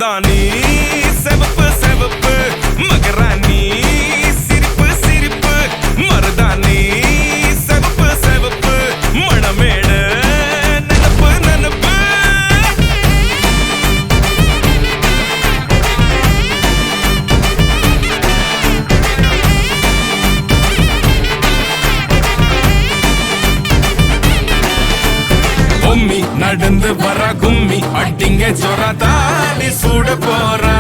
மருதாணி செவப்பு செவப்பு மகராணி சிரிப்பு சிரிப்பு மருதாணி செவப்பு செவப்பு மணமேட நனப்பு நனப்பு பொம்மி நடந்து வர கும்மி அட்டிங்க ஜொரா தாடி சூட போறா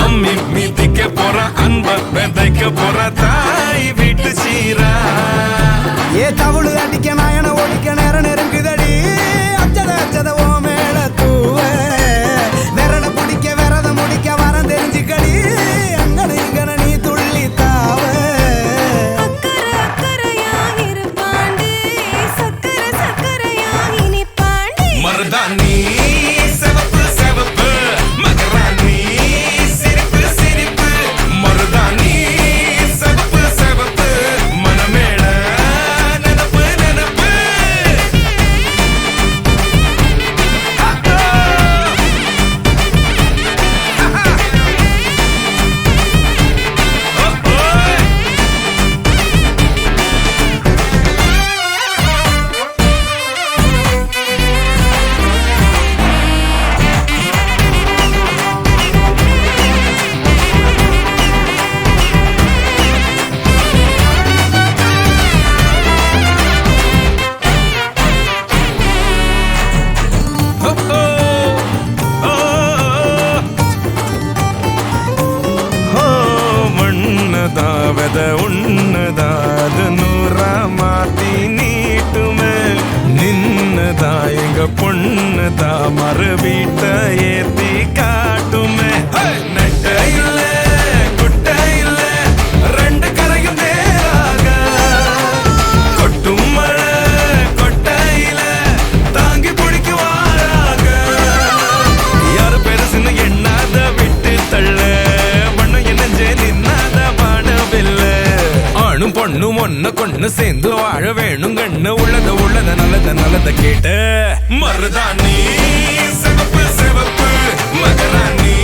அம்மி மீதிக்க போற அன்ப விதைக்க போற தாய் வீட்டு சீரா ஏ தவுளு அடிக்க நாயன ஓடிக்க நேரம் நெருங்குதடி அச்சத அச்சத ஓ மேல தூவ விரட பிடிக்க விரத முடிக்க வரம் தெரிஞ்சுக்கடி அங்கன இங்கன நீ துள்ளி தாவ மருதாணி செவப்பு செவப்பு மகராணி சிரிப்பு சிரிப்பு மருதாணி செவப்பு செவப்பு மணமேட நனப்பு நனப்பு வெத உன்னதா அது நூறா மாத்தி நீட்டுமே நின்னதா எங்க பொண்ணுதா மறு வீட்டை ஏத்தி காட்டுமே நெட்ட இல்ல குட்ட இல்ல ரெண்டு கரையும் நேராக கொட்டும் மழை கொட்டையில தாங்கி பிடிக்குவாராக யாரு பெருசுன்னு எண்ணாத விட்டு தள்ள ஆணும் பொண்ணும் ஒன்ன கொண்டு சேர்ந்து வாழ வேணும் கண்ணு உள்ளத நல்லத கேட்டு மருதாணி செவப்பு செவப்பு மகராணி